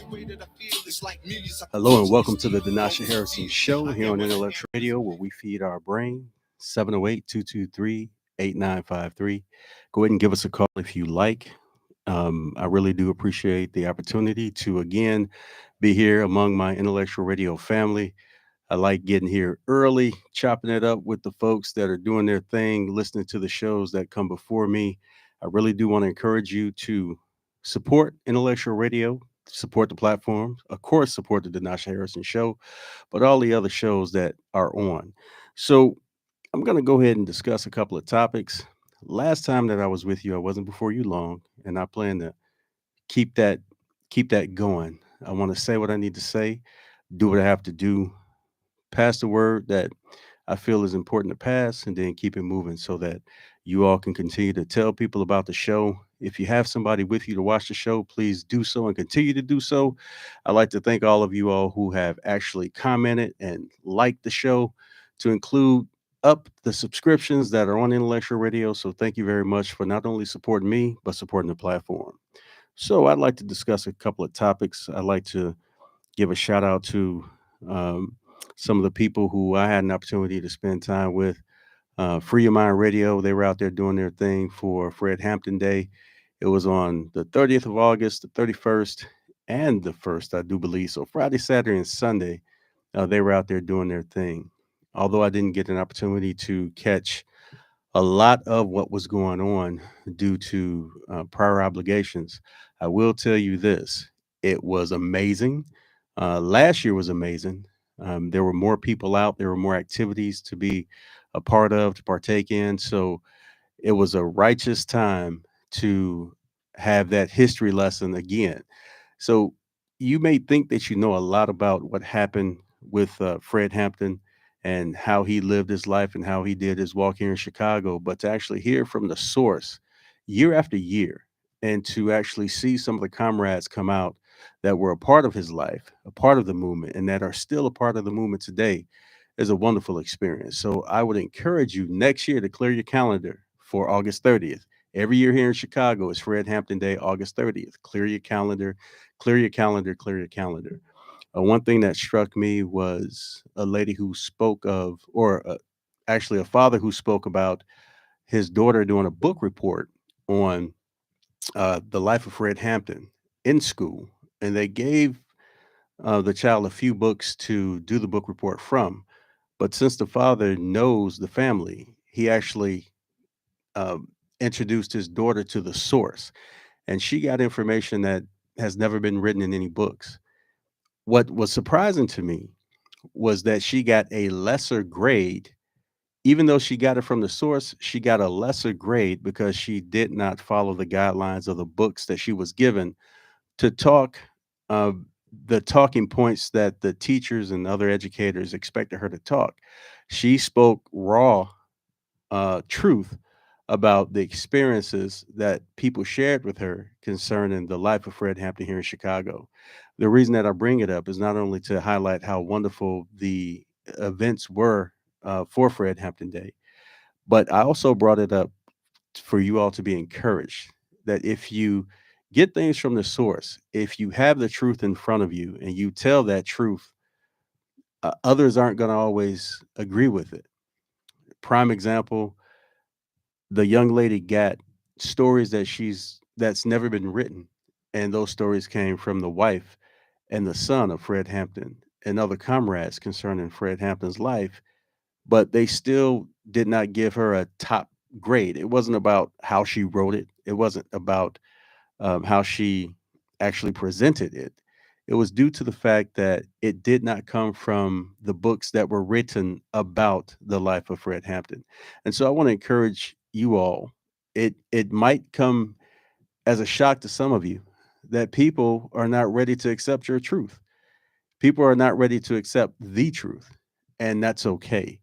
Hello and welcome to the Denasha Harrison Show here on Intellectual Radio, where we feed our brain. 708-223-8953. Go ahead and give us a call if you like. I really do appreciate the opportunity to again be here among my Intellectual Radio family. I like getting here early, chopping it up with the folks that are doing their thing, listening to the shows that come before me. I really do want to encourage you to support Intellectual Radio, support the platform, of course, support the Denasha Harrison Show, but all the other shows that are on. So I'm going to go ahead and discuss a couple of topics. Last time that I was with you, I wasn't before you long, and I plan to keep that keep that going. I want to say what I need to say, do what I have to do, pass the word that I feel is important to pass, and then keep it moving so that you all can continue to tell people about the show. If you have somebody with you to watch the show, please do so and continue to do so. I'd like to thank all of you all who have actually commented and liked the show, to include up the subscriptions that are on Intellectual Radio. So thank you very much for not only supporting me, but supporting the platform. So I'd like to discuss a couple of topics. I'd like to give a shout out to um, some of the people who I had an opportunity to spend time with. Free Your Mind Radio, they were out there doing their thing for Fred Hampton Day. It was on the 30th of August, the 31st, and the 1st, I do believe. So Friday, Saturday, and Sunday, they were out there doing their thing. Although I didn't get an opportunity to catch a lot of what was going on due to prior obligations, I will tell you this: it was amazing. Last year was amazing. There were more people out, there were more activities to be a part of, to partake in. So it was a righteous time to have that history lesson again. So you may think that you know a lot about what happened with Fred Hampton and how he lived his life and how he did his walk here in Chicago, but to actually hear from the source year after year, and to actually see some of the comrades come out that were a part of his life, a part of the movement, and that are still a part of the movement today, is a wonderful experience. So I would encourage you next year to clear your calendar for August 30th. Every year here in Chicago is Fred Hampton Day, August 30th. Clear your calendar, clear your calendar, clear your calendar. One thing that struck me was a lady who spoke of, or actually a father who spoke about his daughter doing a book report on the life of Fred Hampton in school. And they gave the child a few books to do the book report from. But since the father knows the family, he actually introduced his daughter to the source, and she got information that has never been written in any books. What was surprising to me was that she got a lesser grade. Even though she got it from the source, she got a lesser grade because she did not follow the guidelines of the books that she was given to talk uh, the talking points that the teachers and other educators expected her to talk. She spoke raw truth about the experiences that people shared with her concerning the life of Fred Hampton here in Chicago. The reason that I bring it up is not only to highlight how wonderful the events were for Fred Hampton Day, but I also brought it up for you all to be encouraged that if you get things from the source, if you have the truth in front of you and you tell that truth, others aren't going to always agree with it. Prime example, the young lady got stories that's never been written, and those stories came from the wife and the son of Fred Hampton and other comrades concerning Fred Hampton's life, but they still did not give her a top grade. It wasn't about how she wrote it. It wasn't about how she actually presented it. It was due to the fact that it did not come from the books that were written about the life of Fred Hampton. And so I want to encourage you all. It might come as a shock to some of you that people are not ready to accept your truth. People are not ready to accept the truth, and that's okay.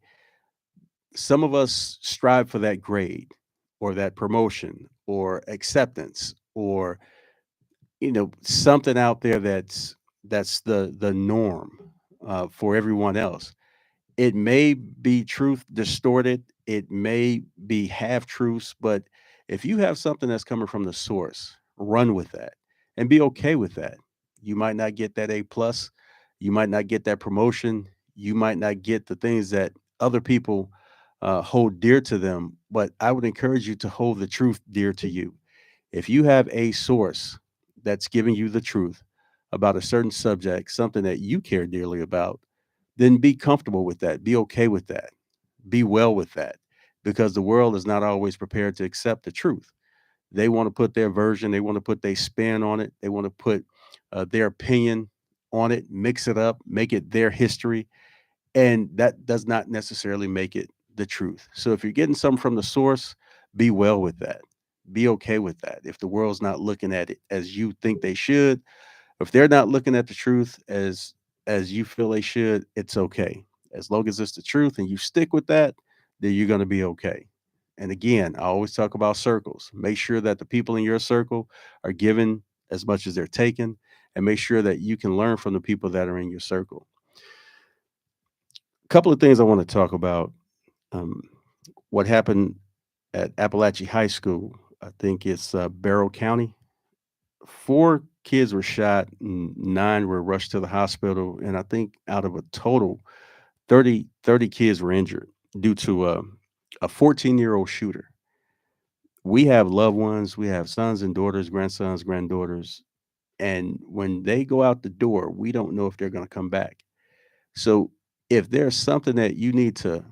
Some of us strive for that grade or that promotion or acceptance, or something out there that's the norm for everyone else. It may be truth distorted, it may be half truths, but if you have something that's coming from the source, run with that and be okay with that. You might not get that A+, you might not get that promotion, you might not get the things that other people hold dear to them, but I would encourage you to hold the truth dear to you. If you have a source that's giving you the truth about a certain subject, something that you care dearly about, then be comfortable with that. Be okay with that. Be well with that, because the world is not always prepared to accept the truth. They want to put their version, they want to put their spin on it, they want to put their opinion on it, mix it up, make it their history, and that does not necessarily make it the truth. So if you're getting something from the source, be well with that. Be okay with that. If the world's not looking at it as you think they should, if they're not looking at the truth as you feel they should, it's okay. As long as it's the truth and you stick with that, then you're going to be okay. And again, I always talk about circles. Make sure that the people in your circle are given as much as they're taking, and make sure that you can learn from the people that are in your circle. A couple of things I want to talk about. Um, what happened at Appalachian High School? I think it's Barrow County. Four kids were shot and nine were rushed to the hospital. And I think out of a total, 30 kids were injured due to a 14-year-old shooter. We have loved ones, we have sons and daughters, grandsons, granddaughters. And when they go out the door, we don't know if they're going to come back. So if there's something that you need to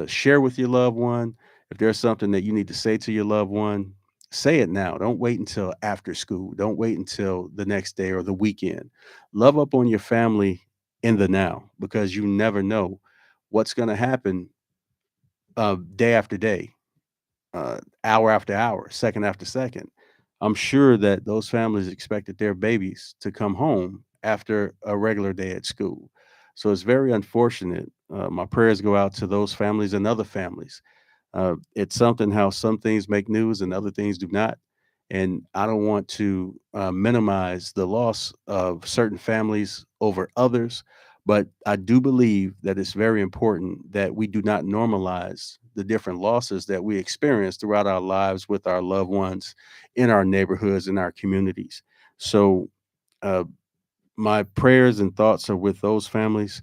share with your loved one, if there's something that you need to say to your loved one, say it now. Don't wait until after school. Don't wait until the next day or the weekend. Love up on your family in the now, because you never know what's going to happen day after day, hour after hour, second after second. I'm sure that those families expected their babies to come home after a regular day at school. So it's very unfortunate. My prayers go out to those families and other families. It's something how some things make news and other things do not. And I don't want to minimize the loss of certain families over others, but I do believe that it's very important that we do not normalize the different losses that we experience throughout our lives with our loved ones in our neighborhoods, in our communities. So, uh, my prayers and thoughts are with those families.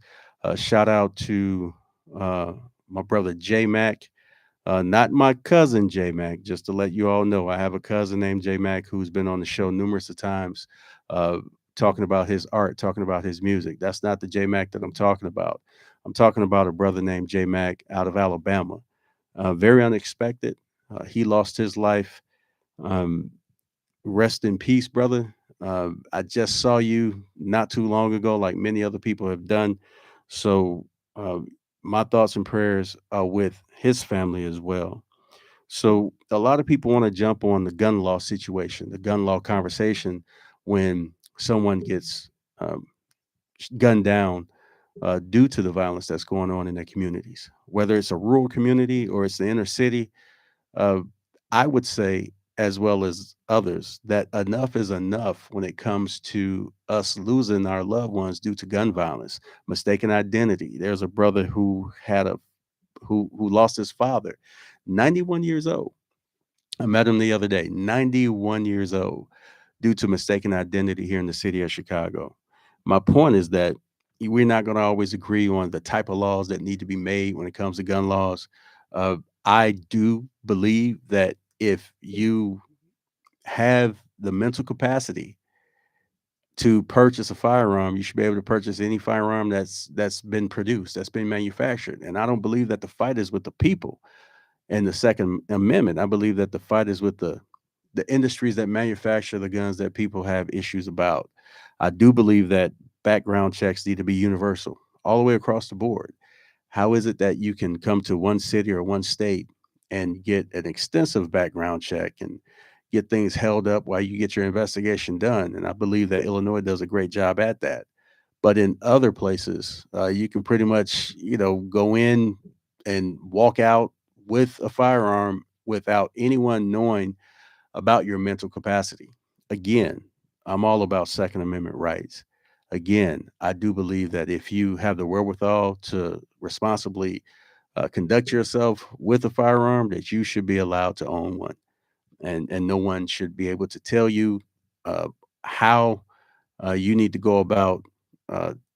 Shout out to uh, my brother J Mac, not my cousin J Mac. Just to let you all know, I have a cousin named J Mac who's been on the show numerous of times, uh, talking about his art, talking about his music. That's not the J Mac that I'm talking about. I'm talking about a brother named J Mac out of Alabama. Very unexpected. He lost his life. Um, Rest in peace, brother. I just saw you not too long ago, like many other people have done. So, uh, my thoughts and prayers are with his family as well. So, a lot of people want to jump on the gun law situation, the gun law conversation, when someone gets um, gunned down due to the violence that's going on in their communities, whether it's a rural community or it's the inner city. uh, I would say, as well as others, that enough is enough when it comes to us losing our loved ones due to gun violence, mistaken identity. There's a brother who had a who lost his father, 91 years old. I met him the other day, 91 years old, due to mistaken identity here in the city of Chicago. My point is that we're not going to always agree on the type of laws that need to be made when it comes to gun laws. Uh, I do believe that if you have the mental capacity to purchase a firearm, you should be able to purchase any firearm that's been produced, that's been manufactured. And I don't believe that the fight is with the people and the Second Amendment. I believe that the fight is with the industries that manufacture the guns that people have issues about. I do believe that background checks need to be universal all the way across the board. How is it that you can come to one city or one state and get an extensive background check and get things held up while you get your investigation done? And I believe that Illinois does a great job at that. But in other places, you can pretty much, go in and walk out with a firearm without anyone knowing about your mental capacity. Again, I'm all about Second Amendment rights. Again, I do believe that if you have the wherewithal to responsibly conduct yourself with a firearm, that you should be allowed to own one, and no one should be able to tell you uh, how You need to go about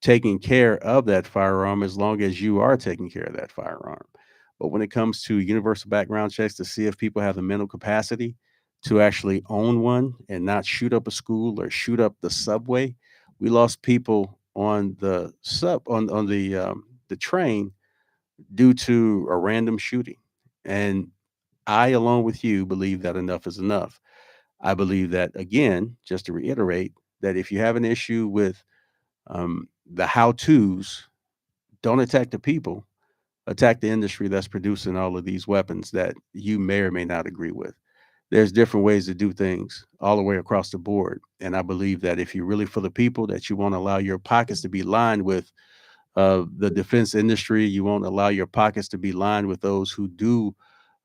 taking care of that firearm as long as you are taking care of that firearm. But when it comes to universal background checks to see if people have the mental capacity to actually own one and not shoot up a school or shoot up the subway, we lost people on the train due to a random shooting. And I, along with you, believe that enough is enough. I believe that, again, just to reiterate, that if you have an issue with the how to's, don't attack the people, attack the industry that's producing all of these weapons that you may or may not agree with. There's different ways to do things all the way across the board. And I believe that if you're really for the people, that you won't allow your pockets to be lined with the defense industry. You won't allow your pockets to be lined with those who do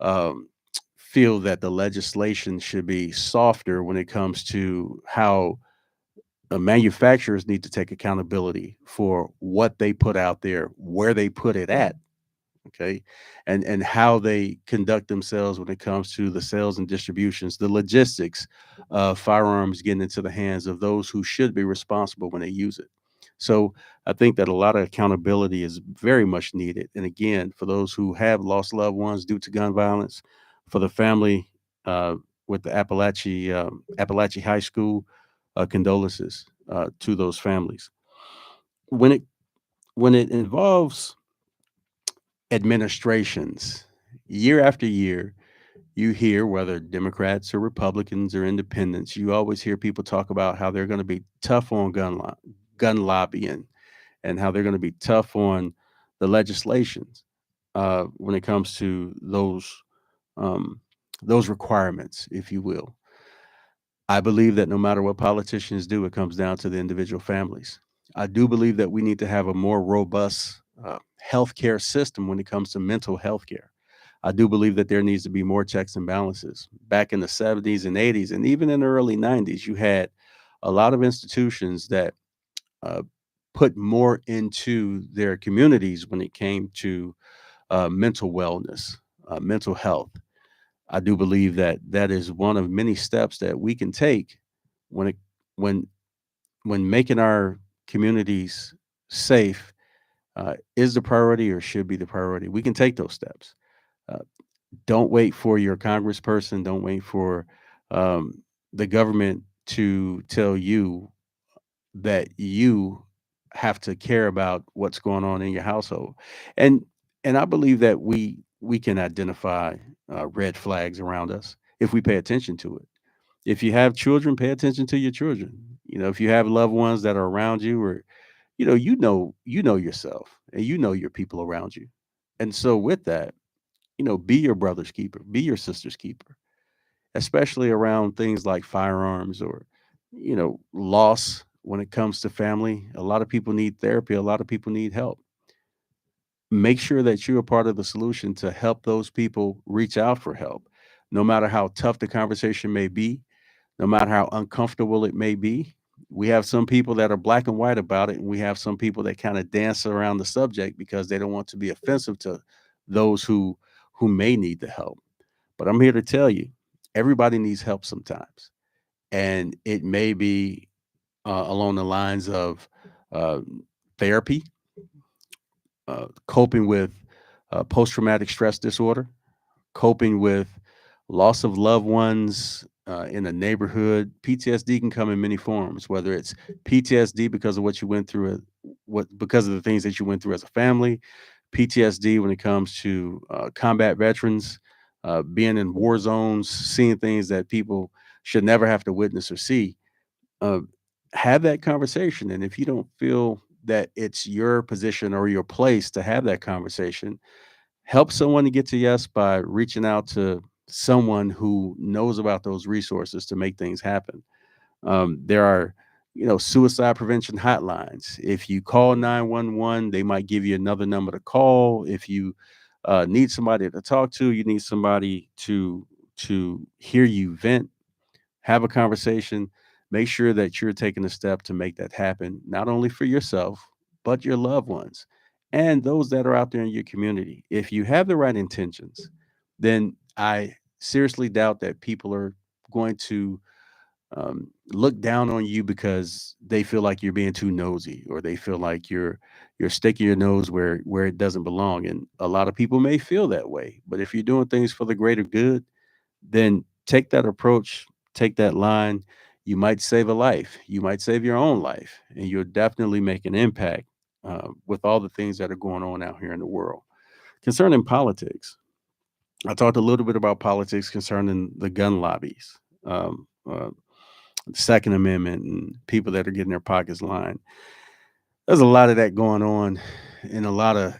um, feel that the legislation should be softer when it comes to how manufacturers need to take accountability for what they put out there, where they put it at, okay, and how they conduct themselves when it comes to the sales and distributions, the logistics of firearms getting into the hands of those who should be responsible when they use it. So I think that a lot of accountability is very much needed. And again, for those who have lost loved ones due to gun violence, for the family uh, with the Appalachia High School, condolences to those families. When it when it involves administrations, year after year, you hear, whether Democrats or Republicans or independents, you always hear people talk about how they're going to be tough on gun lobbying, and how they're going to be tough on the legislations when it comes to um, those requirements, if you will. I believe that no matter what politicians do, it comes down to the individual families. I do believe that we need to have a more robust healthcare system when it comes to mental health care. I do believe that there needs to be more checks and balances. Back in the 70s and 80s, and even in the early 90s, you had a lot of institutions that uh, put more into their communities when it came to mental wellness, mental health. I do believe that that is one of many steps that we can take when it when when making our communities safe is the priority or should be the priority. We can take those steps. Uh, don't wait for your congressperson. Don't wait for um, the government to tell you that you have to care about what's going on in your household. And and I believe that we can identify red flags around us if we pay attention to it. If you have children, pay attention to your children. If you have loved ones that are around you, or you know yourself, and you know your people around you. And so with that, be your brother's keeper, be your sister's keeper, especially around things like firearms or loss. When it comes to family, a lot of people need therapy, a lot of people need help. Make sure that you're a part of the solution to help those people reach out for help, no matter how tough the conversation may be, no matter how uncomfortable it may be. We have some people that are black and white about it, and we have some people that kind of dance around the subject because they don't want to be offensive to those who may need the help. But I'm here to tell you, everybody needs help sometimes, and it may be along the lines of uh, therapy, coping with post traumatic stress disorder, coping with loss of loved ones in a neighborhood. PTSD can come in many forms, whether it's PTSD because of what you went through, what because of the things that you went through as a family, PTSD when it comes to combat veterans, being in war zones, seeing things that people should never have to witness or see. uh, have that conversation. And if you don't feel that it's your position or your place to have that conversation, help someone to get to yes by reaching out to someone who knows about those resources to make things happen. There are, suicide prevention hotlines. If you call 911, they might give you another number to call. If you need somebody to talk to, you need somebody to hear you vent, have a conversation, make sure that you're taking a step to make that happen, not only for yourself, but your loved ones and those that are out there in your community. If you have the right intentions, then I seriously doubt that people are going to look down on you because they feel like you're being too nosy, or they feel like you're sticking your nose where it doesn't belong. And a lot of people may feel that way, but if you're doing things for the greater good, then take that approach, take that line. You might save a life, you might save your own life, and you'll definitely make an impact with all the things that are going on out here in the world. Concerning politics, I talked a little bit about politics concerning the gun lobbies, Second Amendment, and people that are getting their pockets lined. There's a lot of that going on in a lot of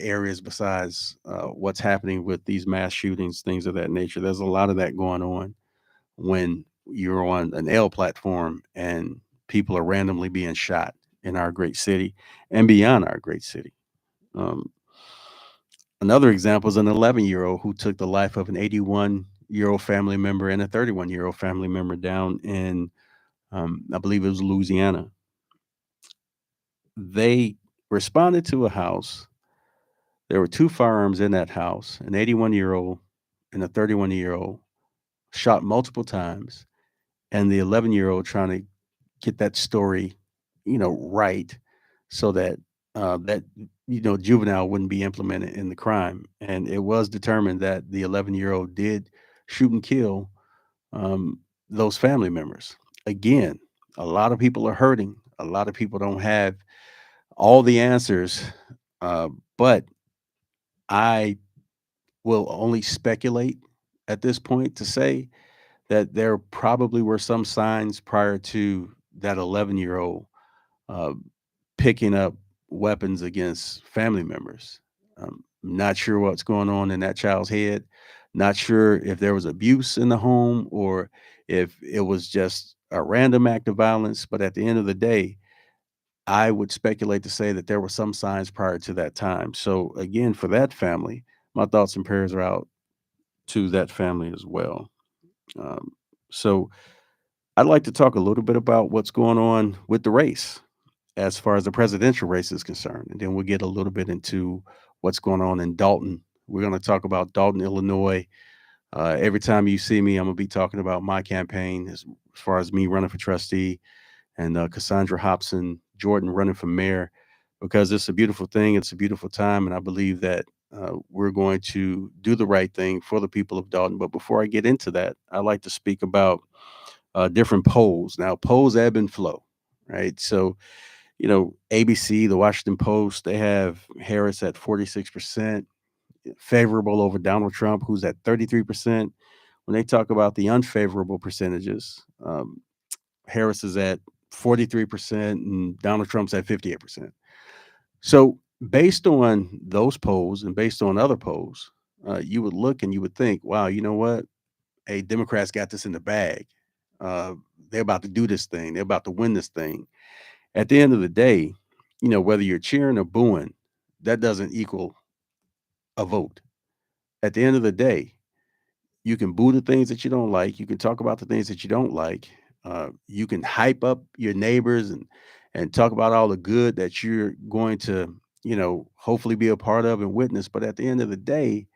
areas besides what's happening with these mass shootings, things of that nature. There's a lot of that going on when you're on an L platform and people are randomly being shot in our great city and beyond our great city. Um, Another example is an 11-year-old who took the life of an 81-year-old family member and a 31-year-old family member down in, I believe it was Louisiana. They responded to a house. There were two firearms in that house, an 81-year-old and a 31-year-old, shot multiple times, and the 11-year-old trying to get that story, right, so that that juvenile wouldn't be implemented in the crime. And it was determined that the 11-year-old did shoot and kill um, those family members. Again, a lot of people are hurting. A lot of people don't have all the answers, uh, but I will only speculate at this point to say that there probably were some signs prior to that 11-year-old uh, picking up weapons against family members. Not sure what's going on in that child's head. Not sure if there was abuse in the home or if it was just a random act of violence. But at the end of the day, I would speculate to say that there were some signs prior to that time. So, again, for that family, my thoughts and prayers are out to that family as well. Um, so, I'd like to talk a little bit about what's going on with the race as far as the presidential race is concerned. And then we'll get a little bit into what's going on in Dalton. We're going to talk about Dalton, Illinois. Every time you see me, I'm going to be talking about my campaign as far as me running for trustee and Cassandra Hobson Jordan running for mayor, because it's a beautiful thing. It's a beautiful time. And I believe that we're going to do the right thing for the people of Dalton. But before I get into that, I'd like to speak about different polls. Now, polls ebb and flow, right? So, ABC, the Washington Post, they have Harris at 46%, favorable over Donald Trump, who's at 33%. When they talk about the unfavorable percentages, Harris is at 43% and Donald Trump's at 58%. So, based on those polls and based on other polls, you would look and you would think, wow, you know what? Hey, Democrats got this in the bag. Uh, they're about to do this thing, they're about to win this thing. At the end of the day, whether you're cheering or booing, that doesn't equal a vote. At the end of the day, you can boo the things that you don't like. You can talk about the things that you don't like. You can hype up your neighbors and talk about all the good that you're going to, hopefully be a part of and witness. But at the end of the day,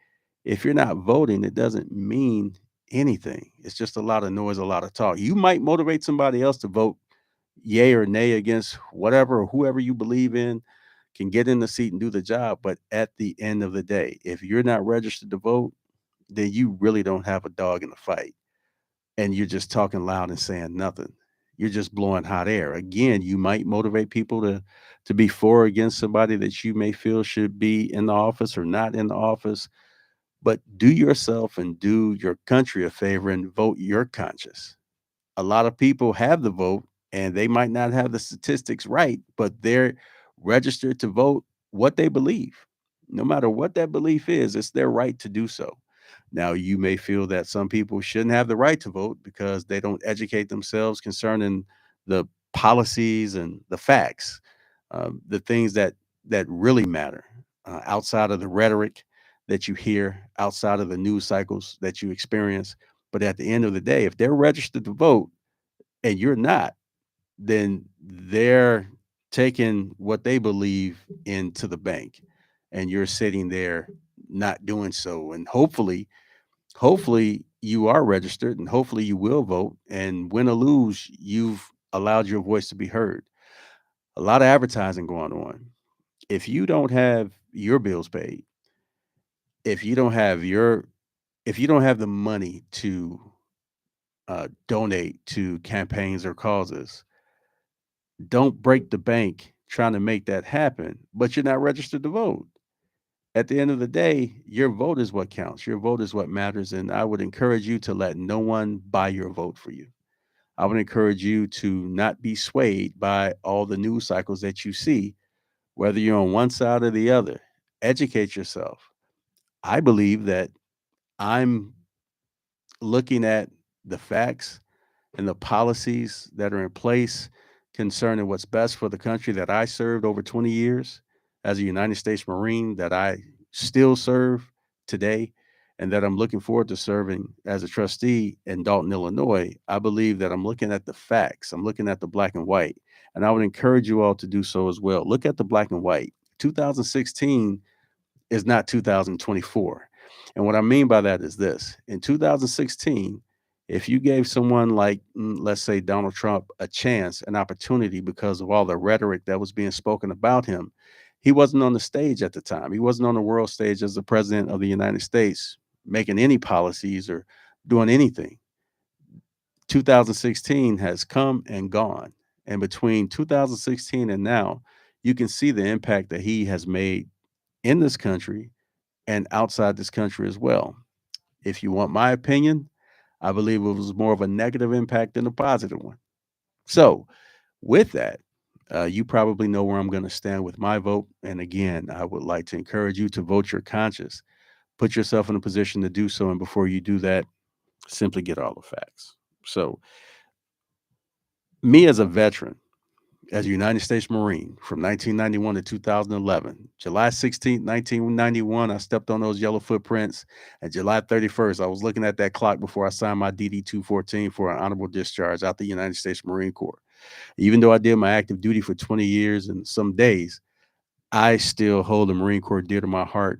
if you're not voting, it doesn't mean anything. It's just a lot of noise, a lot of talk. You might motivate somebody else to vote yay or nay against whatever or whoever you believe in can get in the seat and do the job. But at the end of the day, if you're not registered to vote, then you really don't have a dog in the fight. And you're just talking loud and saying nothing. You're just blowing hot air. Again, you might motivate people to be for or against somebody that you may feel should be in the office or not in the office. But do yourself and do your country a favor and vote your conscience. A lot of people have the vote and they might not have the statistics right, but they're registered to vote what they believe. No matter what that belief is, it's their right to do so. Now, you may feel that some people shouldn't have the right to vote because they don't educate themselves concerning the policies and the facts, the things that really matter outside of the rhetoric that you hear, outside of the news cycles that you experience. But at the end of the day, if they're registered to vote and you're not, then they're taking what they believe into the bank and you're sitting there not doing so. And hopefully, you are registered and hopefully you will vote. And win or lose, you've allowed your voice to be heard. A lot of advertising going on. If you don't have your bills paid, if you don't have your if you don't have the money to donate to campaigns or causes, don't break the bank trying to make that happen, but you're not registered to vote. At the end of the day, your vote is what counts. Your vote is what matters. And I would encourage you to let no one buy your vote for you. I would encourage you to not be swayed by all the news cycles that you see, whether you're on one side or the other. Educate yourself. I believe that I'm looking at the facts and the policies that are in place concerning what's best for the country that I served over 20 years as a United States Marine, that I still serve today, and that I'm looking forward to serving as a trustee in Dalton, Illinois. I believe that I'm looking at the facts, I'm looking at the black and white, and I would encourage you all to do so as well. Look at the black and white. 2016 is not 2024. And what I mean by that is this: in 2016, if you gave someone like, let's say, Donald Trump a chance, an opportunity because of all the rhetoric that was being spoken about him, he wasn't on the stage at the time. He wasn't on the world stage as the president of the United States making any policies or doing anything. 2016 has come and gone. And between 2016 and now, you can see the impact that he has made in this country and outside this country as well. If you want my opinion, I believe it was more of a negative impact than a positive one. So, with that, you probably know where I'm going to stand with my vote. And again, I would like to encourage you to vote your conscience. Put yourself in a position to do so. And before you do that, simply get all the facts. So, me as a veteran, as a United States Marine from 1991 to 2011. July 16th, 1991, I stepped on those yellow footprints. And July 31st, I was looking at that clock before I signed my DD 214 for an honorable discharge out the United States Marine Corps. Even though I did my active duty for 20 years and some days, I still hold the Marine Corps dear to my heart,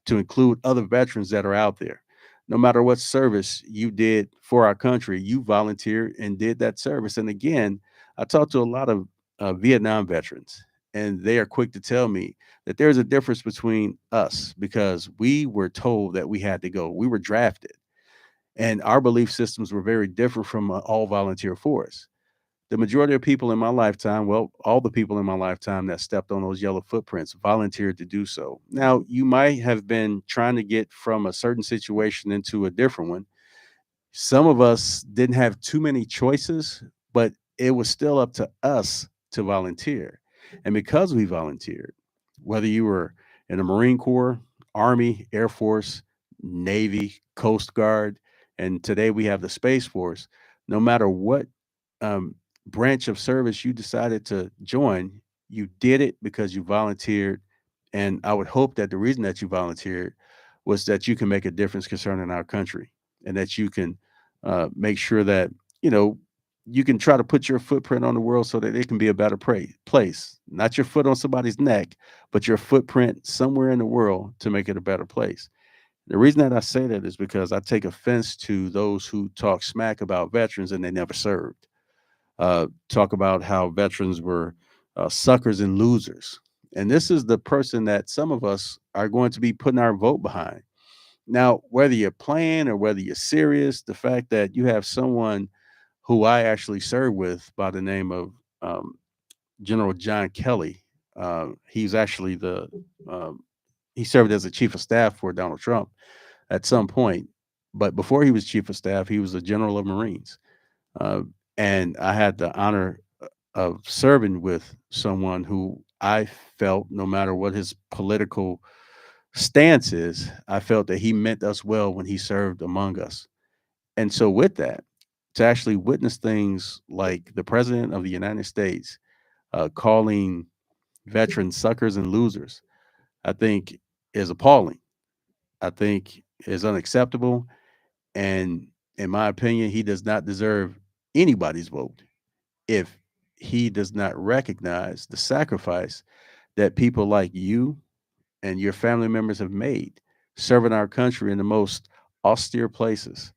to include other veterans that are out there. No matter what service you did for our country, you volunteered and did that service. And again, I talked to a lot of Vietnam veterans, and they are quick to tell me that there's a difference between us because we were told that we had to go. We were drafted, and our belief systems were very different from all volunteer force. The majority of people in my lifetime, well, all the people in my lifetime that stepped on those yellow footprints volunteered to do so. Now, you might have been trying to get from a certain situation into a different one. Some of us didn't have too many choices, but it was still up to us to volunteer. And because we volunteered, whether you were in the Marine Corps, Army, Air Force, Navy, Coast Guard, and today we have the Space Force, no matter what um, branch of service you decided to join, you did it because you volunteered. And I would hope that the reason that you volunteered was that you can make a difference concerning our country, and that you can make sure that, you know, you can try to put your footprint on the world so that it can be a better place. Not your foot on somebody's neck, but your footprint somewhere in the world to make it a better place. The reason that I say that is because I take offense to those who talk smack about veterans and they never served. Talk about how veterans were suckers and losers. And this is the person that some of us are going to be putting our vote behind. Now, whether you're playing or whether you're serious, the fact that you have someone who I actually served with by the name of um, General John Kelly, he's actually um, he served as a chief of staff for Donald Trump at some point. But before he was chief of staff, he was a general of Marines. Uh, and I had the honor of serving with someone who I felt, no matter what his political stance is, I felt that he meant us well when he served among us. And so, with that, to actually witness things like the president of the United States calling veterans suckers and losers, I think is appalling. I think is unacceptable. And in my opinion, he does not deserve anybody's vote if he does not recognize the sacrifice that people like you and your family members have made serving our country in the most austere places.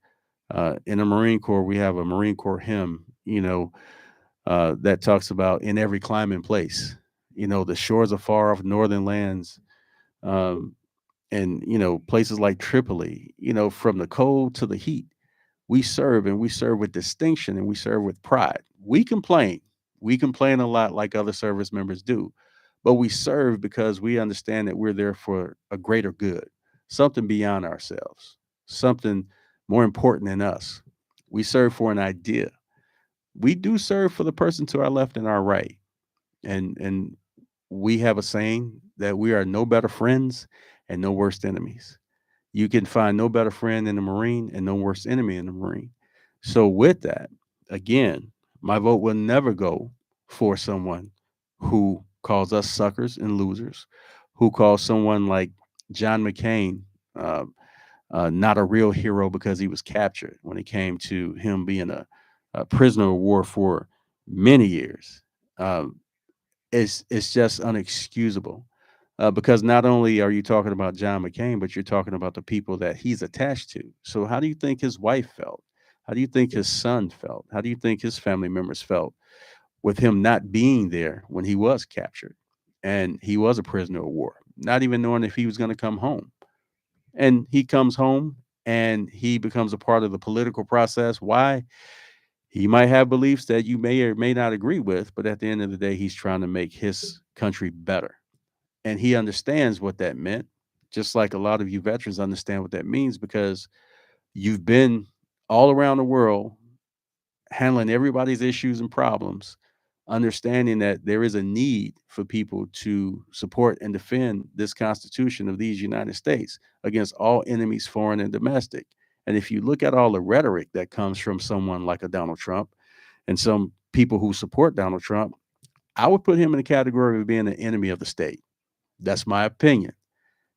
In the Marine Corps, we have a Marine Corps hymn, that talks about in every clime and place, the shores of far off northern lands, um, and, places like Tripoli, from the cold to the heat. We serve, and we serve with distinction, and we serve with pride. We complain. We complain a lot like other service members do, but we serve because we understand that we're there for a greater good, something beyond ourselves, something more important than us. We serve for an idea. We do serve for the person to our left and our right. And we have a saying that we are no better friends and no worse enemies. You can find no better friend in the Marine and no worse enemy in the Marine. So, with that, again, my vote will never go for someone who calls us suckers and losers, who calls someone like John McCain uh, not a real hero because he was captured when it came to him being a prisoner of war for many years. Um, it's just unexcusable, because not only are you talking about John McCain, but you're talking about the people that he's attached to. So how do you think his wife felt? How do you think his son felt? How do you think his family members felt with him not being there when he was captured and he was a prisoner of war, not even knowing if he was going to come home? And he comes home and he becomes a part of the political process. Why? He might have beliefs that you may or may not agree with, but at the end of the day, he's trying to make his country better. And he understands what that meant, just like a lot of you veterans understand what that means because you've been all around the world handling everybody's issues and problems, understanding that there is a need for people to support and defend this Constitution of these United States against all enemies, foreign and domestic. And if you look at all the rhetoric that comes from someone like a Donald Trump and some people who support Donald Trump, I would put him in the category of being an enemy of the state. That's my opinion.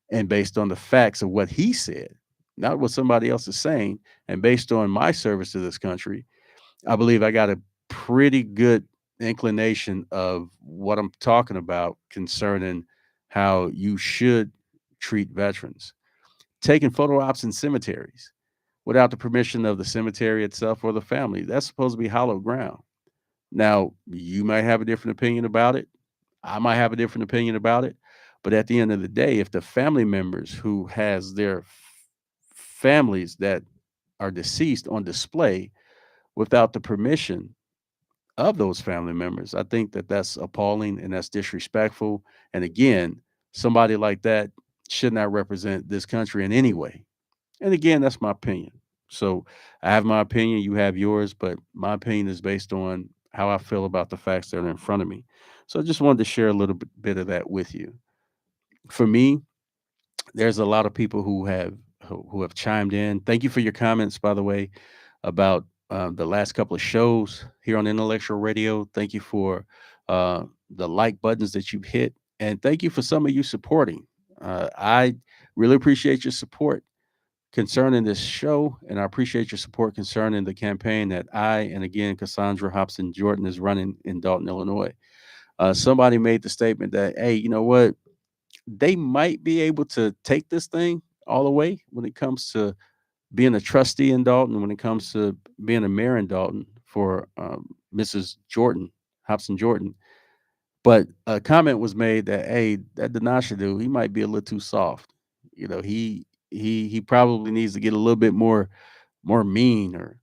And based on the facts of what he said, not what somebody else is saying, and based on my service to this country, I believe I got a pretty good inclination of what I'm talking about concerning how you should treat veterans. Taking photo ops in cemeteries without the permission of the cemetery itself or the family, that's supposed to be hallowed ground. Now, you might have a different opinion about it. I might have a different opinion about it. But at the end of the day, if the family members who has their families that are deceased on display without the permission of those family members, I think that that's appalling and that's disrespectful. And again, somebody like that should not represent this country in any way. And again, that's my opinion. So I have my opinion, you have yours, but my opinion is based on how I feel about the facts that are in front of me. So I just wanted to share a little bit of that with you. For me, there's a lot of people who have chimed in. Thank you for your comments, by the way, about the last couple of shows here on Intellectual Radio. Thank you for the like buttons that you've hit, and thank you for some of you supporting. I really appreciate your support concerning this show, and I appreciate your support concerning the campaign that I and again Cassandra Hobson Jordan is running in Dalton, Illinois. Somebody made the statement that, hey, you know what? They might be able to take this thing all the way when it comes to being a trustee in Dalton, when it comes to being a mayor in Dalton for Mrs. Jordan, Hobson Jordan. But a comment was made that, hey, that Dinasha dude, he might be a little too soft. He probably needs to get a little bit more mean or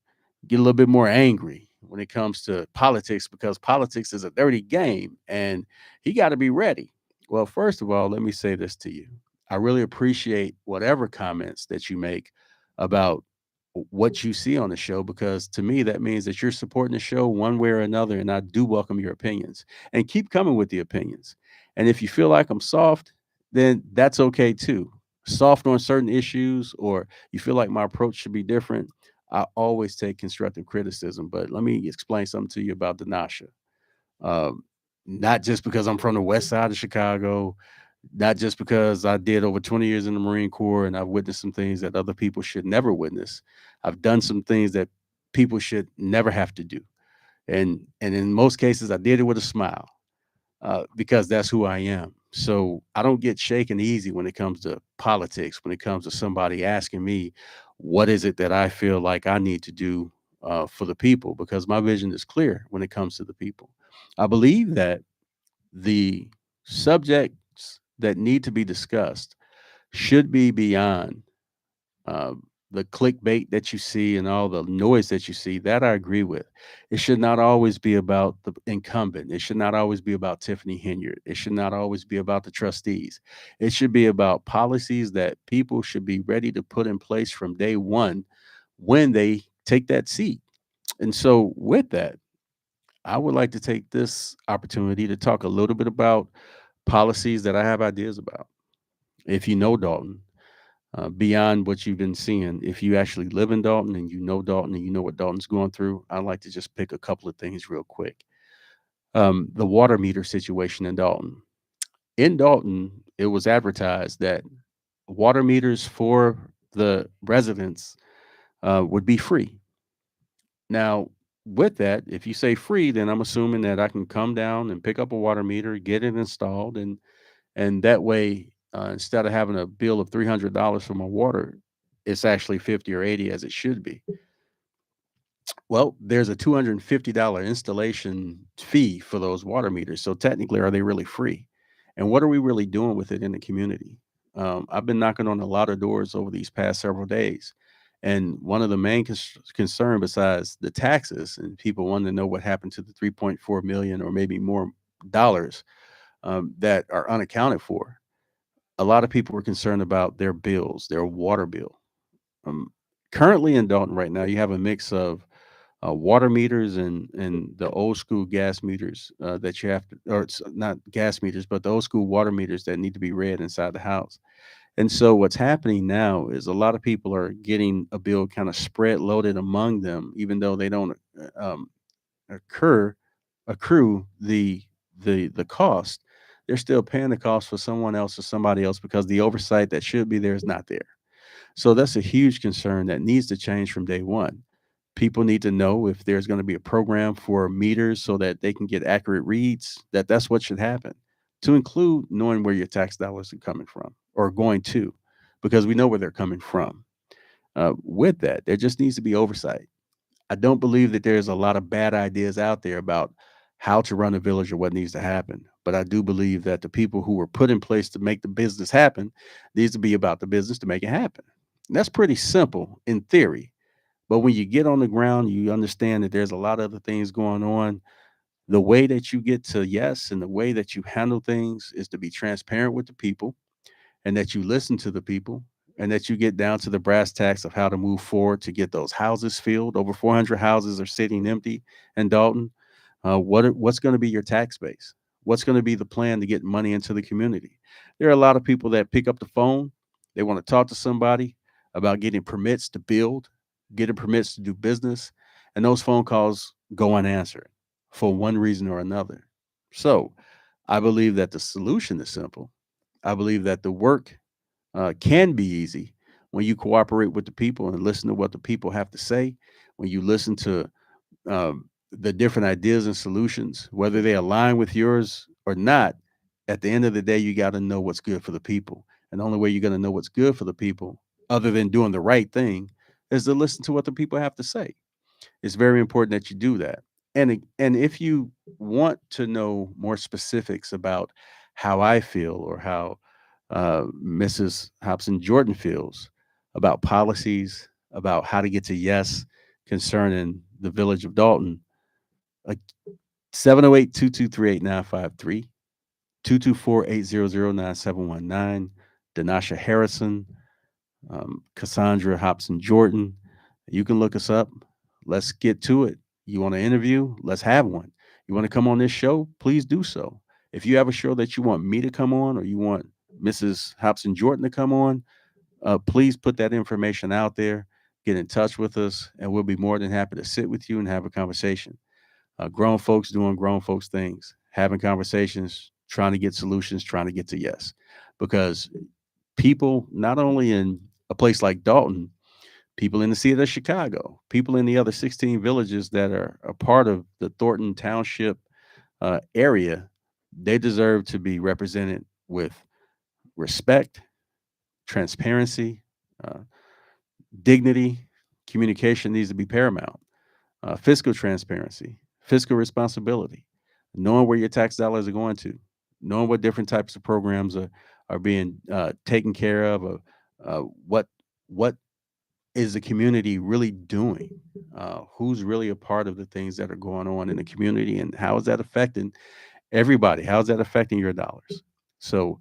get a little bit more angry when it comes to politics because politics is a dirty game and he got to be ready. Well, first of all, let me say this to you. I really appreciate whatever comments that you make about what you see on the show because to me that means that you're supporting the show one way or another and I do welcome your opinions and keep coming with the opinions. And if you feel like I'm soft, then that's okay too. Soft on certain issues or you feel like my approach should be different, I always take constructive criticism. But let me explain something to you about Dinasha. Um, Not just because I'm from the west side of Chicago, not just because I did over 20 years in the Marine Corps and I've witnessed some things that other people should never witness. I've done some things that people should never have to do. And in most cases, I did it with a smile because that's who I am. So I don't get shaken easy when it comes to politics, when it comes to somebody asking me, What is it that I feel like I need to do for the people? Because my vision is clear when it comes to the people. I believe that the subjects that need to be discussed should be beyond uh, the clickbait that you see and all the noise that you see. That I agree with. It should not always be about the incumbent. It should not always be about Tiffany Henyard. It should not always be about the trustees. It should be about policies that people should be ready to put in place from day one when they take that seat. And so, with that, I would like to take this opportunity to talk a little bit about policies that I have ideas about. If you know Dalton, beyond what you've been seeing, if you actually live in Dalton and you know Dalton and you know what Dalton's going through, I'd like to just pick a couple of things real quick. The water meter situation in Dalton. In Dalton, it was advertised that water meters for the residents would be free. Now, with that, if you say free, then I'm assuming that I can come down and pick up a water meter, get it installed, and that way, instead of having a bill of $300 for my water, it's actually 50 or 80 as it should be. Well, there's a $250 installation fee for those water meters. So technically, are they really free? And what are we really doing with it in the community? I've been knocking on a lot of doors over these past several days. And one of the main concern besides the taxes and people wanting to know what happened to the 3.4 million or maybe more dollars that are unaccounted for, a lot of people were concerned about their bills, their water bill. Um, Currently in Dalton right now, you have a mix of water meters and the old school gas meters that you have to, or it's not gas meters, but the old school water meters that need to be read inside the house. And so what's happening now is a lot of people are getting a bill kind of spread loaded among them, even though they don't occur accrue the cost. They're still paying the cost for someone else or somebody else because the oversight that should be there is not there. So that's a huge concern that needs to change from day one. People need to know if there's going to be a program for meters so that they can get accurate reads, that's what should happen. To include knowing where your tax dollars are coming from or going to, because we know where they're coming from. With that, there just needs to be oversight. I don't believe that there's a lot of bad ideas out there about how to run a village or what needs to happen. But I do believe that the people who were put in place to make the business happen needs to be about the business to make it happen. And that's pretty simple in theory. But when you get on the ground, you understand that there's a lot of other things going on. The way that you get to yes and the way that you handle things is to be transparent with the people and that you listen to the people and that you get down to the brass tacks of how to move forward to get those houses filled. Over 400 houses are sitting empty in Dalton. What's going to be your tax base? What's going to be the plan to get money into the community? There are a lot of people that pick up the phone. They want to talk to somebody about getting permits to build, getting permits to do business, and those phone calls go unanswered for one reason or another. So I believe that the solution is simple. I believe that the work can be easy when you cooperate with the people and listen to what the people have to say. When you listen to the different ideas and solutions, whether they align with yours or not, at the end of the day, you got to know what's good for the people. And the only way you're going to know what's good for the people, other than doing the right thing, is to listen to what the people have to say. It's very important that you do that. And if you want to know more specifics about how I feel or how Mrs. Hobson Jordan feels about policies, about how to get to yes concerning the village of Dalton, like 708 Danasha Harrison, Cassandra Hobson Jordan. You can look us up. Let's get to it. You want to interview? Let's have one. You want to come on this show? Please do so. If you have a show that you want me to come on or you want Mrs. Hobson Jordan to come on, please put that information out there. Get in touch with us, and we'll be more than happy to sit with you and have a conversation. Grown folks doing grown folks things, having conversations, trying to get solutions, trying to get to yes. Because people, not only in a place like Dalton, people in the city of Chicago, people in the other 16 villages that are a part of the Thornton Township area, they deserve to be represented with respect, transparency, uh, Dignity, communication needs to be paramount. Fiscal transparency, fiscal responsibility, knowing where your tax dollars are going to, knowing what different types of programs are being taken care of, or what is the community really doing? Who's really a part of the things that are going on in the community, and how is that affecting everybody? How is that affecting your dollars? So,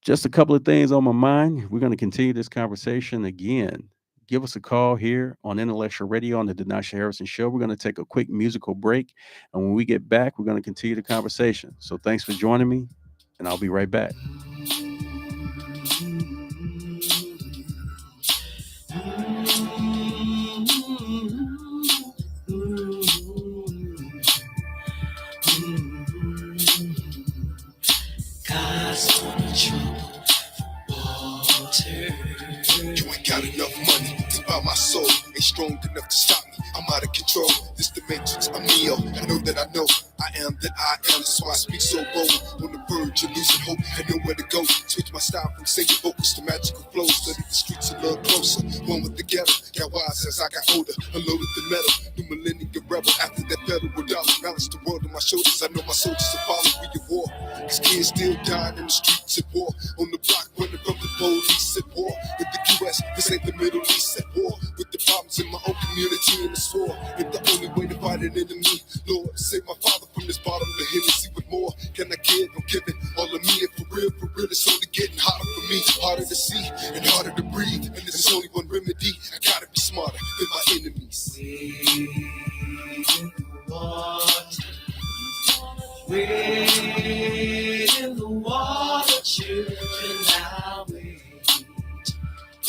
just a couple of things on my mind. We're going to continue this conversation again. Give us a call here on Intellectual Radio on the Denasha Harrison Show. We're going to take a quick musical break. And when we get back, we're going to continue the conversation. So thanks for joining me, and I'll be right back. God's gonna trouble water. You ain't got enough money to buy my soul. Ain't strong enough to stop me. I'm out of control. This the matrix, I'm Neo. I know that I know. I am that I am. That's why I speak so bold. On the verge of losing hope. I know where to go. Switch my style from singing vocals to magical flows. Study the streets a little closer. One with the ghetto. Got wise as I got older. Unloaded the metal. New millennium rebel. After that federal dollar. Balance the world on my shoulders. I know my soldiers will follow me at war. Cause kids still dying in the streets at war. On the block running from the police at war. With the US, this ain't the Middle East at war. With the problems in my own community and the swore. If the only way to fight an enemy, Lord, save my father from this bottom to him and see what more can I give? I'm giving all of me, and for real, it's only getting hotter for me. Harder to see and harder to breathe. And there's only one remedy. I gotta be smarter than my enemies. In the water, wade in the water, children, now wade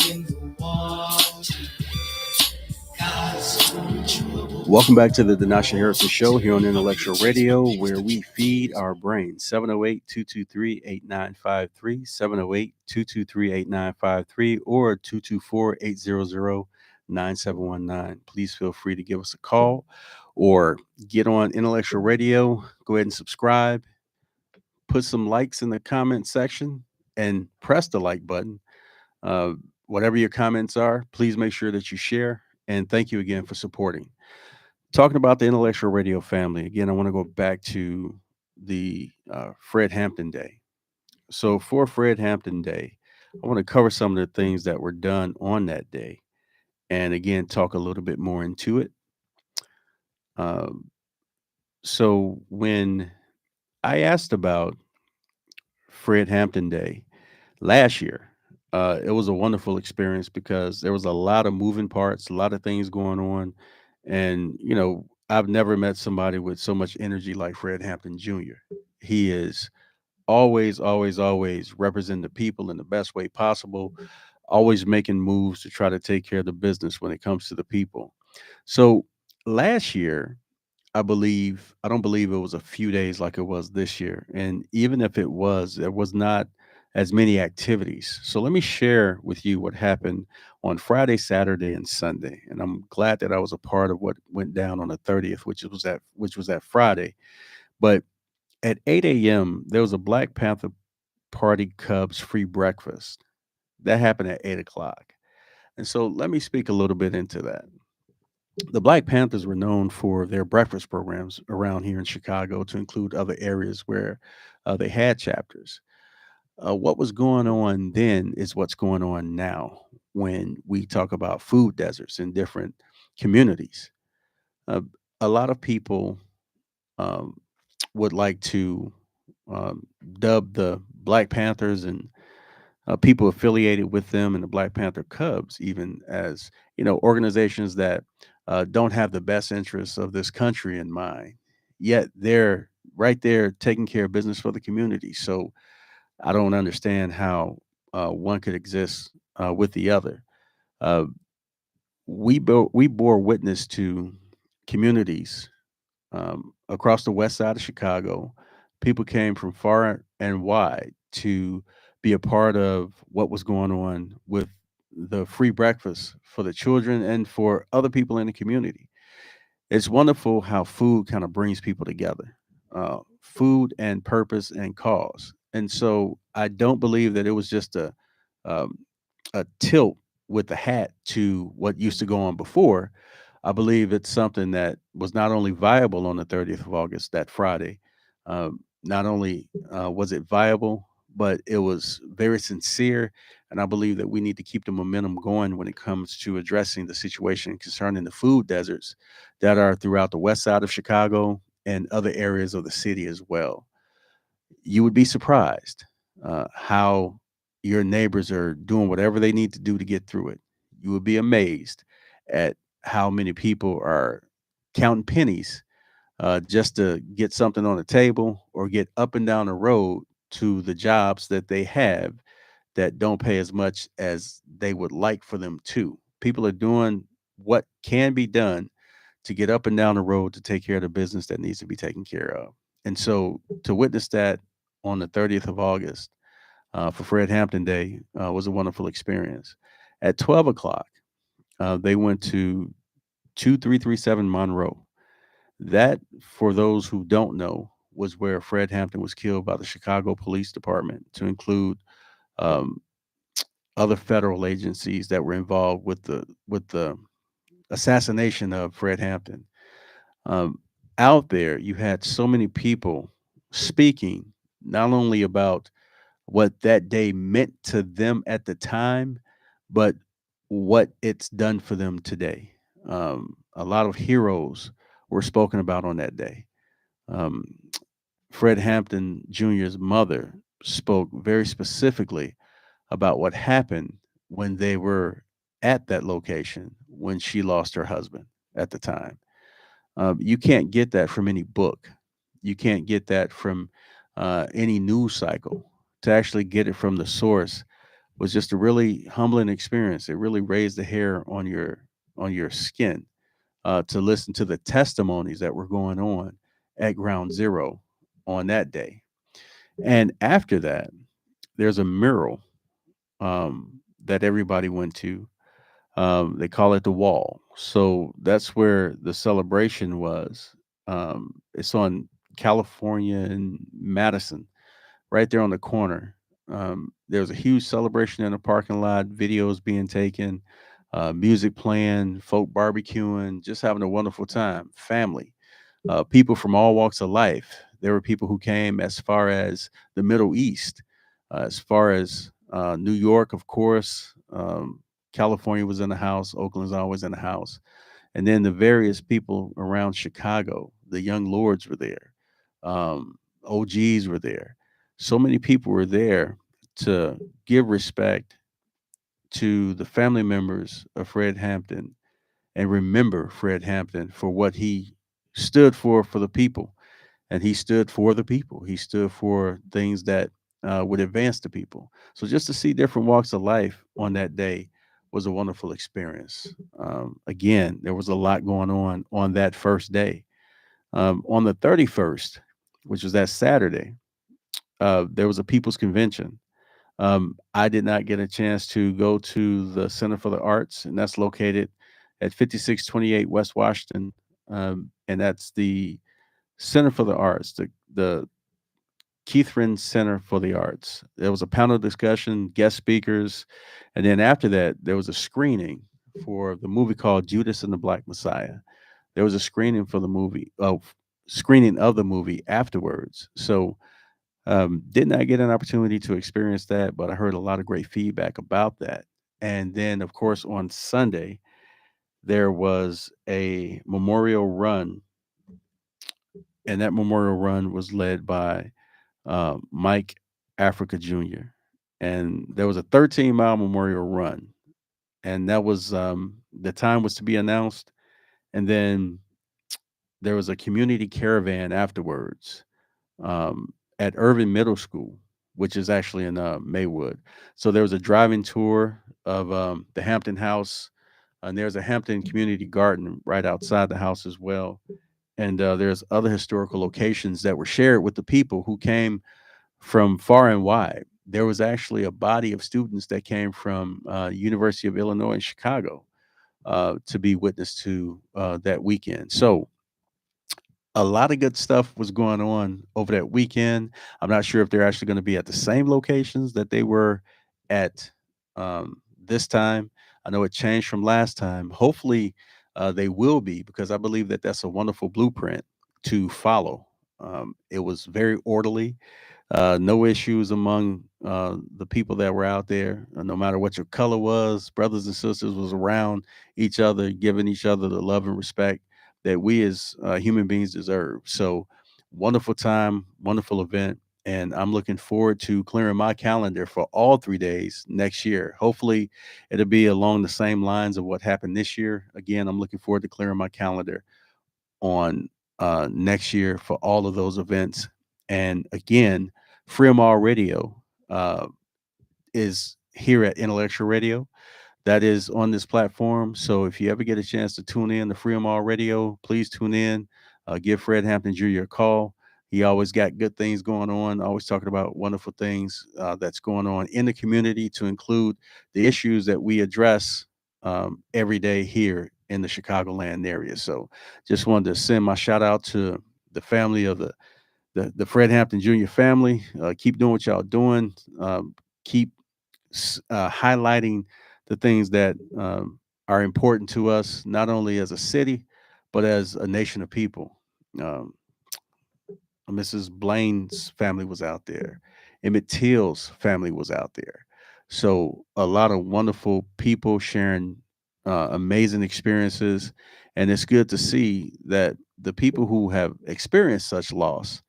in the water. Welcome back to the Denasha Harrison Show here on Intellectual Radio, where we feed our brains. 708-223-8953, 708-223-8953, or 224-800-9719. Please feel free to give us a call or get on Intellectual Radio. Go ahead and subscribe. Put some likes in the comment section and press the like button. Whatever your comments are, please make sure that you share. And thank you again for supporting. Talking about the Intellectual Radio family, again, I want to go back to the Fred Hampton Day. So for Fred Hampton Day, I want to cover some of the things that were done on that day. And again, talk a little bit more into it. So when I asked about Fred Hampton Day last year, it was a wonderful experience because there was a lot of moving parts, a lot of things going on. And, I've never met somebody with so much energy like Fred Hampton Jr. He is always, always, always representing the people in the best way possible, always making moves to try to take care of the business when it comes to the people. So last year, I don't believe it was a few days like it was this year. And even if it was, there was not as many activities. So let me share with you what happened on Friday, Saturday, and Sunday. And I'm glad that I was a part of what went down on the 30th, which was that Friday. But at 8 a.m., there was a Black Panther Party Cubs free breakfast. That happened at 8 o'clock. And so let me speak a little bit into that. The Black Panthers were known for their breakfast programs around here in Chicago, to include other areas where they had chapters. What was going on then is what's going on now when we talk about food deserts in different communities. Uh, a lot of people um, would like to um, dub the Black Panthers and people affiliated with them and the Black Panther Cubs, even as organizations that don't have the best interests of this country in mind. Yet they're right there taking care of business for the community. So I don't understand how one could exist with the other. Uh, we bore witness to communities across the west side of Chicago. People came from far and wide to be a part of what was going on with the free breakfast for the children and for other people in the community. It's wonderful how food kind of brings people together, food and purpose and cause. And so I don't believe that it was just um, a tilt with the hat to what used to go on before, I believe it's something that was not only viable on the 30th of August, that Friday, not only was it viable, but it was very sincere. And I believe that we need to keep the momentum going when it comes to addressing the situation concerning the food deserts that are throughout the west side of Chicago and other areas of the city as well. You would be surprised how your neighbors are doing whatever they need to do to get through it. You would be amazed at how many people are counting pennies just to get something on the table or get up and down the road to the jobs that they have that don't pay as much as they would like for them to. People are doing what can be done to get up and down the road to take care of the business that needs to be taken care of. And so to witness that on the 30th of August for Fred Hampton Day was a wonderful experience. At 12 o'clock, they went to 2337 Monroe. That, for those who don't know, was where Fred Hampton was killed by the Chicago Police Department, to include um, other federal agencies that were involved with the assassination of Fred Hampton. Um, Out there, you had so many people speaking not only about what that day meant to them at the time, but what it's done for them today. A lot of heroes were spoken about on that day. Um, Fred Hampton Jr.'s mother spoke very specifically about what happened when they were at that location when she lost her husband at the time. You can't get that from any book. You can't get that from any news cycle. To actually get it from the source was just a really humbling experience. It really raised the hair on your skin to listen to the testimonies that were going on at Ground Zero on that day. And after that, there's a mural that everybody went to. They call it the Wall. So that's where the celebration was. It's on California and Madison, right there on the corner. There was a huge celebration in the parking lot, videos being taken, music playing, folk barbecuing, just having a wonderful time. Family, people from all walks of life. There were people who came as far as the Middle East, as far as New York, of course. California was in the house. Oakland's always in the house. And then the various people around Chicago, the young lords were there. OGs were there. So many people were there to give respect to the family members of Fred Hampton and remember Fred Hampton for what he stood for the people. And he stood for the people. He stood for things that would advance the people. So just to see different walks of life on that day was a wonderful experience. Again, there was a lot going on that first day. On the 31st, which was that Saturday, there was a people's convention. I did not get a chance to go to the Center for the Arts, and that's located at 5628 West Washington. And that's the Center for the Arts, the Keithrin Center for the Arts. There was a panel discussion, guest speakers, and then after that, there was a screening for the movie called Judas and the Black Messiah. There was a screening for the movie, screening of the movie afterwards. So did not get an opportunity to experience that, but I heard a lot of great feedback about that. And then, of course, on Sunday, there was a memorial run, and that memorial run was led by Mike Africa Jr. And there was a 13-mile memorial run, and that was the time was to be announced. And then there was a community caravan afterwards at Irving Middle School, which is actually in Maywood. So there was a driving tour of the Hampton House, and there's a Hampton Community Garden right outside the house as well. And there's other historical locations that were shared with the people who came from far and wide. There was actually a body of students that came from University of Illinois in Chicago to be witness to that weekend. So a lot of good stuff was going on over that weekend. I'm not sure if they're actually going to be at the same locations that they were at this time. I know it changed from last time. Hopefully, they will be, because I believe that that's a wonderful blueprint to follow. It was very orderly, no issues among the people that were out there. No matter what your color was, brothers and sisters was around each other, giving each other the love and respect that we as human beings deserve. So, wonderful time, wonderful event. And I'm looking forward to clearing my calendar for all 3 days next year. Hopefully, it'll be along the same lines of what happened this year. Again, I'm looking forward to clearing my calendar on next year for all of those events. And again, Freemall Radio uh, is here at Intellectual Radio, that is on this platform. So if you ever get a chance to tune in to Freedom All Radio, please tune in. Give Fred Hampton Jr. a call. He always got good things going on, always talking about wonderful things that's going on in the community, to include the issues that we address every day here in the Chicagoland area. So just wanted to send my shout out to the family of the Fred Hampton Jr. family. Keep doing what y'all doing. Keep highlighting the things that are important to us, not only as a city, but as a nation of people. Um, Mrs. Blaine's family was out there. Emmett Till's family was out there. So a lot of wonderful people sharing amazing experiences, and it's good to see that the people who have experienced such loss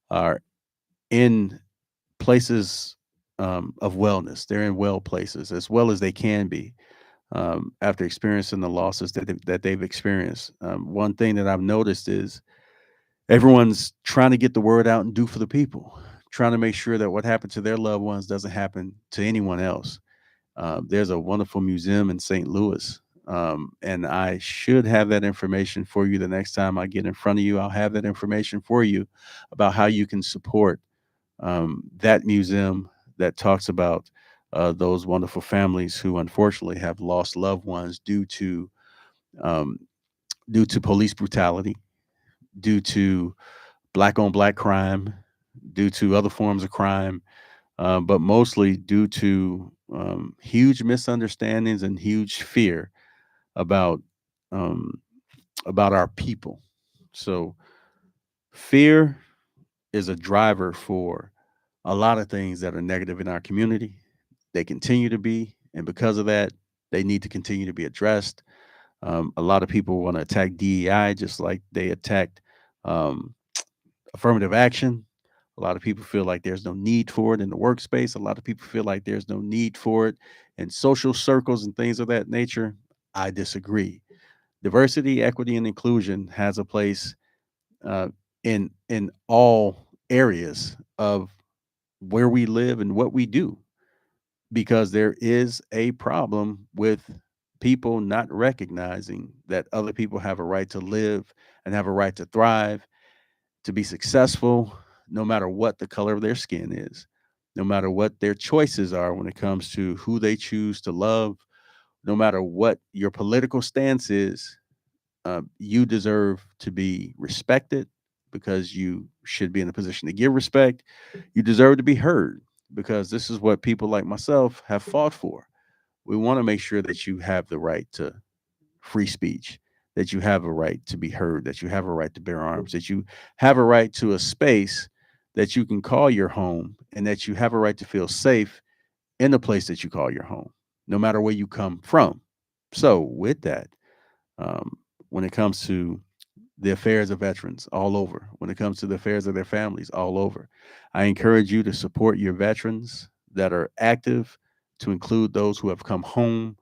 are in places of wellness. They're in well places as well as they can be after experiencing the losses that they've experienced. One thing that I've noticed is everyone's trying to get the word out and do for the people, trying to make sure that what happened to their loved ones doesn't happen to anyone else. There's a wonderful museum in St. Louis. And I should have that information for you the next time I get in front of you. I'll have that information for you about how you can support that museum that talks about those wonderful families who unfortunately have lost loved ones um, due to police brutality, due to black on black crime, due to other forms of crime, but mostly due to huge misunderstandings and huge fear about um, about our people. So fear is a driver for a lot of things that are negative in our community. They continue to be, and because of that, they need to continue to be addressed. A lot of people want to attack DEI just like they attacked um, affirmative action. A lot of people feel like there's no need for it in the workspace. A lot of people feel like there's no need for it in social circles and things of that nature. I disagree. Diversity, equity, and inclusion has a place uh, in all areas of where we live and what we do, because there is a problem with people not recognizing that other people have a right to live and have a right to thrive, to be successful, no matter what the color of their skin is, no matter what their choices are when it comes to who they choose to love, no matter what your political stance is. You deserve to be respected because you should be in a position to give respect. You deserve to be heard because this is what people like myself have fought for. We want to make sure that you have the right to free speech, that you have a right to be heard, that you have a right to bear arms, that you have a right to a space that you can call your home, and that you have a right to feel safe in the place that you call your home, no matter where you come from. So, with that, um, when it comes to the affairs of veterans all over, when it comes to the affairs of their families all over, I encourage you to support your veterans that are active, to include those who have come home,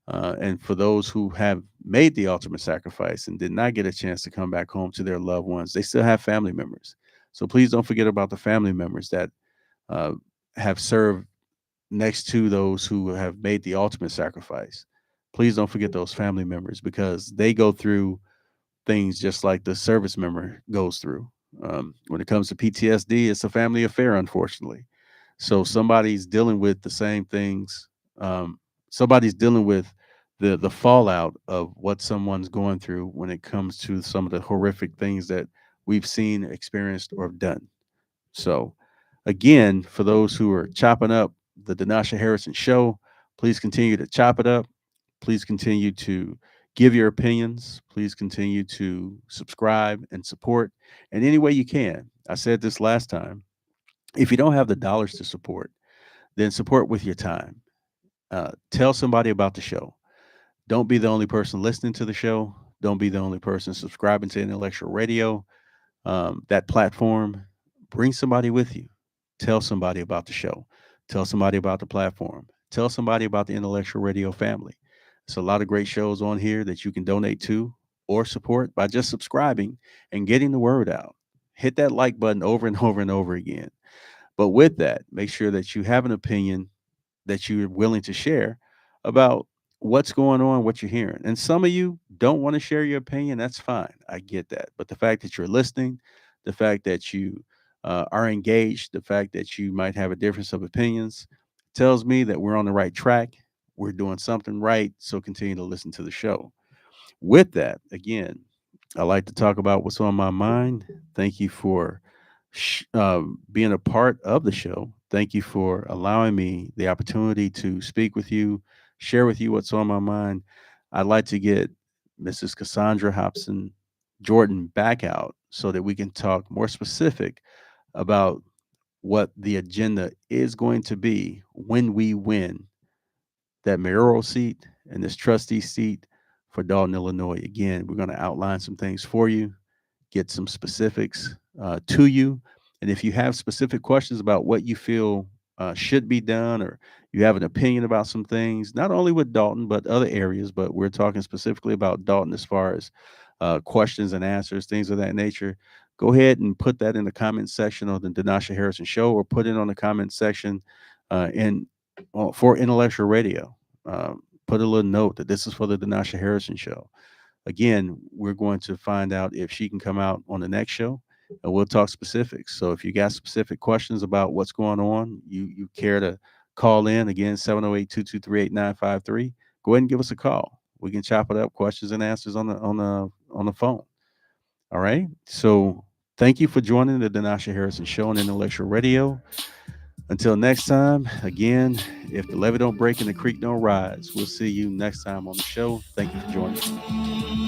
and for those who have made the ultimate sacrifice and did not get a chance to come back home to their loved ones. They still have family members. So please don't forget about the family members that uh, have served next to those who have made the ultimate sacrifice. Please don't forget those family members because they go through things just like the service member goes through. When it comes to PTSD, it's a family affair, unfortunately. So somebody's dealing with the same things. Um, Somebody's dealing with the fallout of what someone's going through when it comes to some of the horrific things that we've seen, experienced, or done. So, again, for those who are chopping up the Denasha Harrison show, please continue to chop it up. Please continue to give your opinions. Please continue to subscribe and support in any way you can. I said this last time. If you don't have the dollars to support, then support with your time. Tell somebody about the show. Don't be the only person listening to the show. Don't be the only person subscribing to Intellectual Radio, that platform. Bring somebody with you. Tell somebody about the show. Tell somebody about the platform. Tell somebody about the Intellectual Radio family. There's a lot of great shows on here that you can donate to or support by just subscribing and getting the word out. Hit that like button over and over and over again. But with that, make sure that you have an opinion that you're willing to share about what's going on, what you're hearing. And some of you don't want to share your opinion. That's fine. I get that. But the fact that you're listening, the fact that you are engaged, the fact that you might have a difference of opinions tells me that we're on the right track. We're doing something right. So continue to listen to the show. With that, again, I like to talk about what's on my mind. Thank you for being a part of the show. Thank you for allowing me the opportunity to speak with you, share with you what's on my mind. I'd like to get Mrs. Cassandra Hobson Jordan back out so that we can talk more specific about what the agenda is going to be when we win that mayoral seat and this trustee seat for Dalton, Illinois. Again, we're going to outline some things for you, get some specifics to you. And if you have specific questions about what you feel should be done, or you have an opinion about some things, not only with Dalton, but other areas, but we're talking specifically about Dalton as far as questions and answers, things of that nature, go ahead and put that in the comment section of the Denasha Harrison Show, or put it on the comment section in for Intellectual Radio. Put a little note that this is for the Denasha Harrison Show. Again, we're going to find out if she can come out on the next show, and we'll talk specifics. So if you got specific questions about what's going on, you care to call in, again, 708-223-8953, go ahead and give us a call. We can chop it up, questions and answers on the phone. All right. So thank you for joining the Denasha Harrison Show on Intellectual Radio. Until next time, again, if the levee don't break and the creek don't rise, we'll see you next time on the show. Thank you for joining.